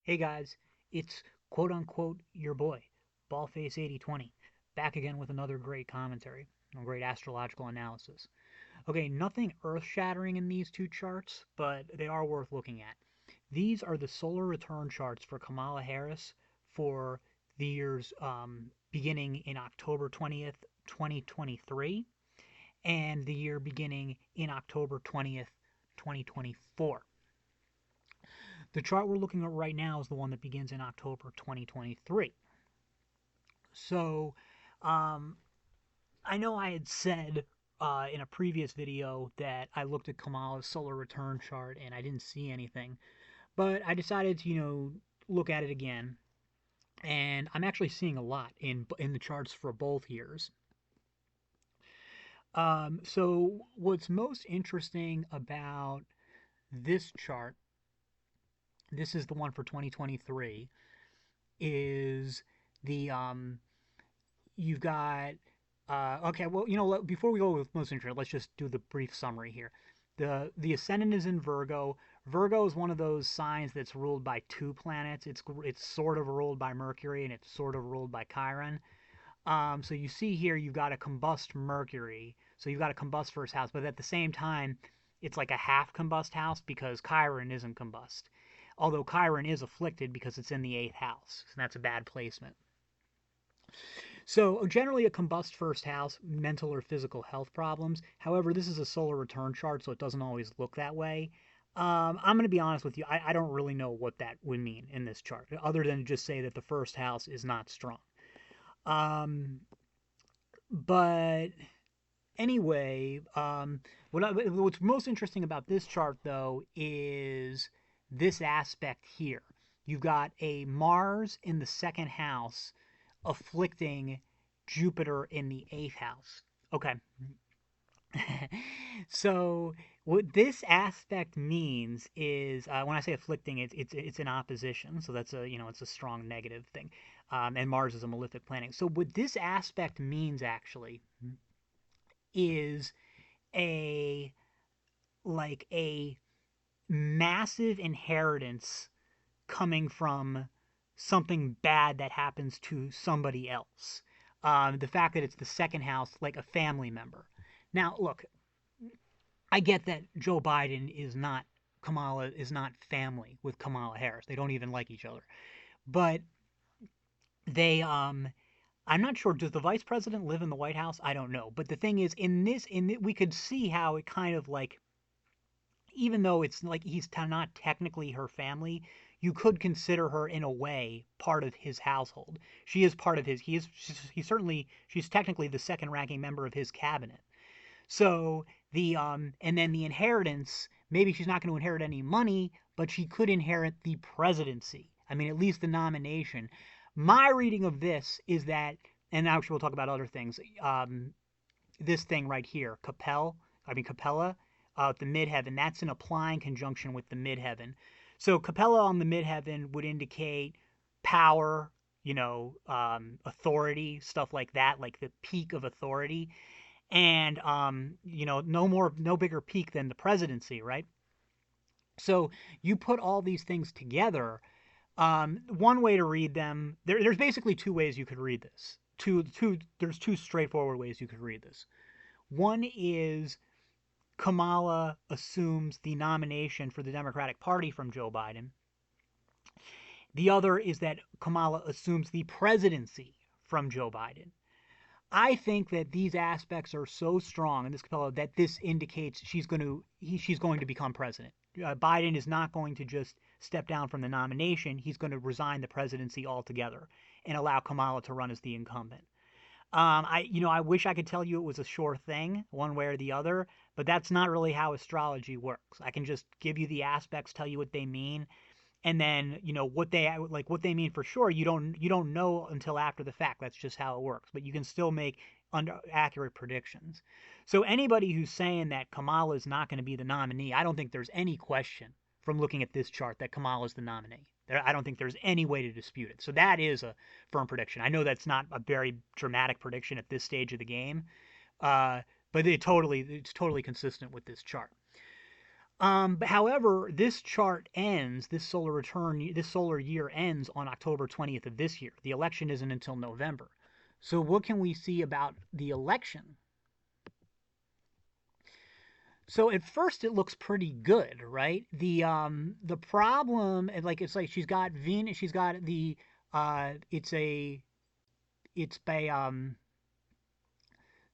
Hey guys, it's quote unquote your boy, Ballface8020, back again with another great commentary, a great astrological analysis. Okay, nothing earth shattering in these two charts, but they are worth looking at. These are the solar return charts for Kamala Harris for the years beginning in October 20th, 2023, and the year beginning in October 20th, 2024. The chart we're looking at right now is the one that begins in October 2023. So, um, I know I had said in a previous video that I looked at Kamala's solar return chart and I didn't see anything, but I decided to, look at it again, and I'm actually seeing a lot in the charts for both years. So, what's most interesting about this chart, this is the one for 2023, is the you've got okay, well, before we go with most interesting, let's just do the brief summary here. The ascendant is in Virgo. Virgo is one of those signs that's ruled by two planets. It's sort of ruled by Mercury and it's sort of ruled by Chiron. So you see here you've got a combust Mercury, so you've got a combust first house, but at the same time it's like a half combust house because Chiron isn't combust. Although Chiron is afflicted because it's in the eighth house, and that's a bad placement. So generally a combust first house, mental or physical health problems. However, this is a solar return chart, so it doesn't always look that way. I'm going to be honest with you. I don't really know what that would mean in this chart, other than to just say that the first house is not strong. But anyway, what's most interesting about this chart, though, is this aspect here. You've got a Mars in the second house afflicting Jupiter in the eighth house. Okay. So what this aspect means is when I say afflicting, it's in opposition. So that's it's a strong negative thing. And Mars is a malefic planet. So what this aspect means actually is a a massive inheritance coming from something bad that happens to somebody else. The fact that it's the second house, like a family member. Now, look, I get that Joe Biden is not Kamala is not family with Kamala Harris. They don't even like each other. But they I'm not sure, does the vice president live in the White House? I don't know. But the thing is we could see how it kind of like, even though it's like he's not technically her family, you could consider her in a way part of his household. She is part of his. She's technically the second ranking member of his cabinet. So and then the inheritance, maybe she's not going to inherit any money, but she could inherit the presidency. I mean, at least the nomination. My reading of this is that, and actually we'll talk about other things. This thing right here, Capella, the midheaven, that's an applying conjunction with the midheaven. So Capella on the midheaven would indicate power, authority, stuff like that, like the peak of authority. And, no bigger peak than the presidency, right? So you put all these things together. One way to read them, there's basically two ways you could read this. There's two straightforward ways you could read this. One is Kamala assumes the nomination for the Democratic Party from Joe Biden. The other is that Kamala assumes the presidency from Joe Biden. I think that these aspects are so strong in this Capella that this indicates she's going to become president. Biden is not going to just step down from the nomination. He's going to resign the presidency altogether and allow Kamala to run as the incumbent. I wish I could tell you it was a sure thing, one way or the other, but that's not really how astrology works. I can just give you the aspects, tell you what they mean, and then what they mean for sure. You don't know until after the fact. That's just how it works. But you can still make accurate predictions. So anybody who's saying that Kamala is not going to be the nominee, I don't think there's any question from looking at this chart that Kamala is the nominee. I don't think there's any way to dispute it. So that is a firm prediction. I know that's not a very dramatic prediction at this stage of the game, but it's totally consistent with this chart. But however, this chart ends, this solar year ends on October 20th of this year. The election isn't until November. So what can we see about the election? So at first it looks pretty good, right? The problem, it's like she's got Venus, she's got the it's by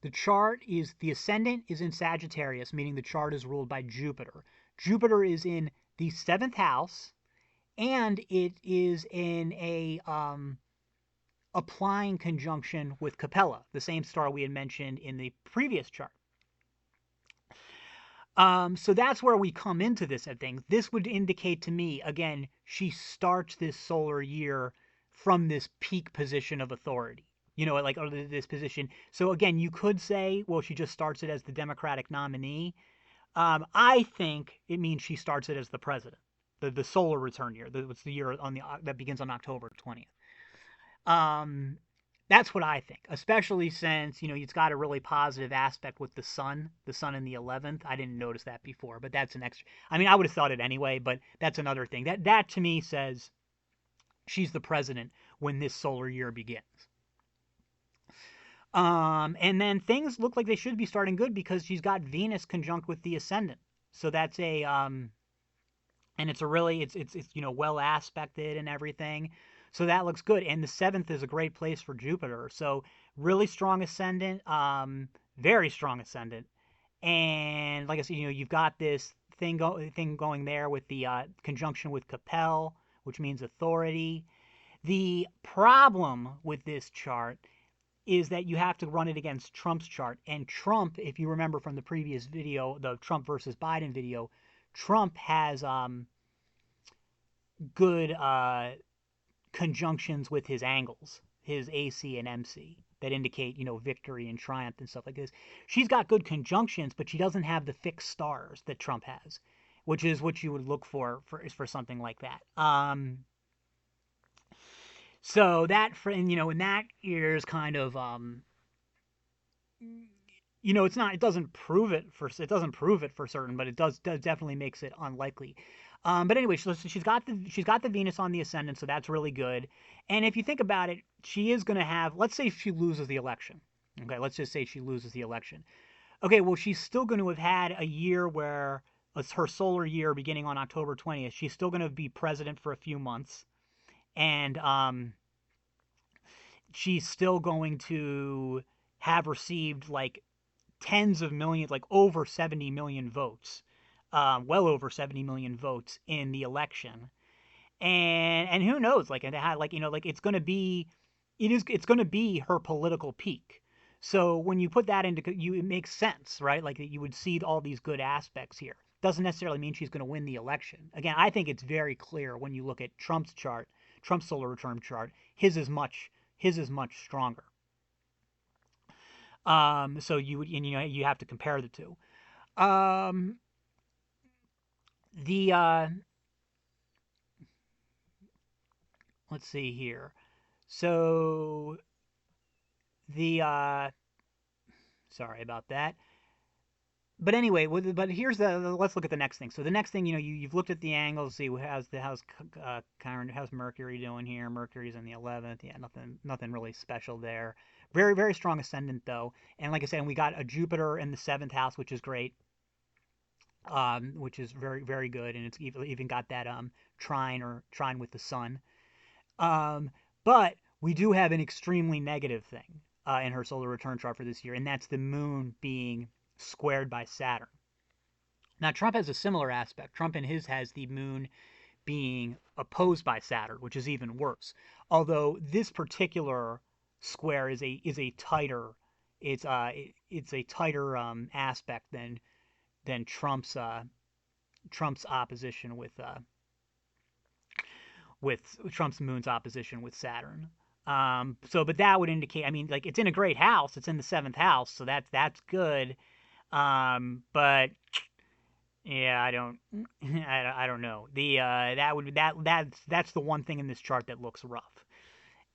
the chart is the ascendant is in Sagittarius, meaning the chart is ruled by Jupiter. Jupiter is in the seventh house, and it is in a applying conjunction with Capella, the same star we had mentioned in the previous chart. So that's where we come into this, I think. This would indicate to me, again, she starts this solar year from this peak position of authority. Like this position. So again, you could say, well, she just starts it as the Democratic nominee. I think it means she starts it as the president, the solar return year. It's the year that begins on October 20th. Um, that's what I think, especially since it's got a really positive aspect with the sun in the 11th. I didn't notice that before, but that's an extra. I mean, I would have thought it anyway, but that's another thing. That to me says she's the president when this solar year begins. And then things look like they should be starting good because she's got Venus conjunct with the ascendant. So that's and it's a really it's well aspected and everything. So that looks good. And the seventh is a great place for Jupiter. So really strong ascendant, very strong ascendant. And like I said, you've got this thing going there with the conjunction with Capel, which means authority. The problem with this chart is that you have to run it against Trump's chart. And Trump, if you remember from the previous video, the Trump versus Biden video, Trump has good conjunctions with his angles, his AC and MC, that indicate, victory and triumph and stuff like this. She's got good conjunctions, but she doesn't have the fixed stars that Trump has, which is what you would look for something like that. So that and that is kind of it doesn't prove it for certain, but it does definitely makes it unlikely. But anyway, she's got the Venus on the ascendant, so that's really good. And if you think about it, she is going to have. Let's say she loses the election. Okay, let's just say she loses the election. Okay, well, she's still going to have had a year where it's her solar year beginning on October 20th. She's still going to be president for a few months, and she's still going to have received like tens of millions, like over 70 million votes, well over 70 million votes in the election. And who knows, like it's going to be it's going to be her political peak. So when you put that into it makes sense, right? Like you would see all these good aspects here. Doesn't necessarily mean she's going to win the election. Again, I think it's very clear when you look at Trump's chart, Trump's solar return chart. His is much stronger. So you would, and you have to compare the two. The let's see here. So the sorry about that. But anyway, but here's let's look at the next thing. So the next thing, you've looked at the angles. See how's how's Mercury doing here? Mercury's in the 11th. Yeah, nothing really special there. Very very strong ascendant though. And like I said, we got a Jupiter in the 7th house, which is great. Which is very very good, and it's even got that trine with the sun. But we do have an extremely negative thing in her solar return chart for this year, and that's the moon being squared by Saturn. Now, Trump has a similar aspect. Trump in his has the moon being opposed by Saturn, which is even worse. Although this particular square is a tighter it's a tighter aspect than Trump's opposition with Trump's moon's opposition with Saturn. But that would indicate. I mean, like it's in a great house. It's in the 7th house, so that's good. But yeah, I don't, I don't know. That's the one thing in this chart that looks rough.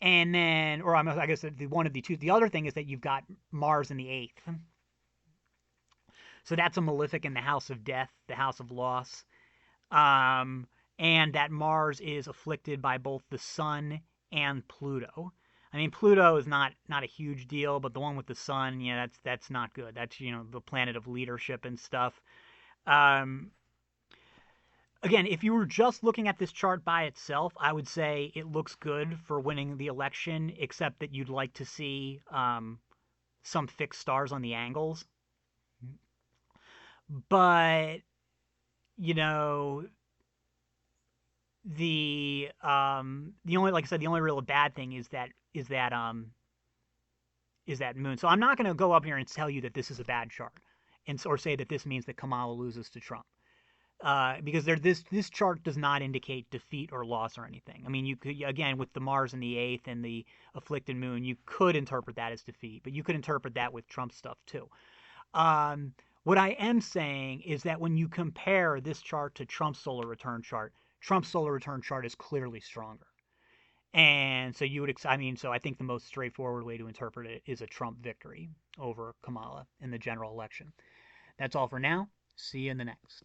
And then, or I guess one of the two. The other thing is that you've got Mars in the 8th. So that's a malefic in the house of death, the house of loss. Um, and that Mars is afflicted by both the Sun and Pluto. I mean, Pluto is not a huge deal, but the one with the Sun, yeah, that's not good. That's the planet of leadership and stuff. Um, Again, if you were just looking at this chart by itself, I would say it looks good for winning the election, except that you'd like to see some fixed stars on the angles. But you know, the only, like I said, the only real bad thing is that moon. So I'm not going to go up here and tell you that this is a bad chart, or say that this means that Kamala loses to Trump. Because this chart does not indicate defeat or loss or anything. I mean, you could, again, with the Mars in the eighth and the afflicted moon, you could interpret that as defeat, but you could interpret that with Trump stuff too. What I am saying is that when you compare this chart to Trump's solar return chart, Trump's solar return chart is clearly stronger. And so so I think the most straightforward way to interpret it is a Trump victory over Kamala in the general election. That's all for now. See you in the next.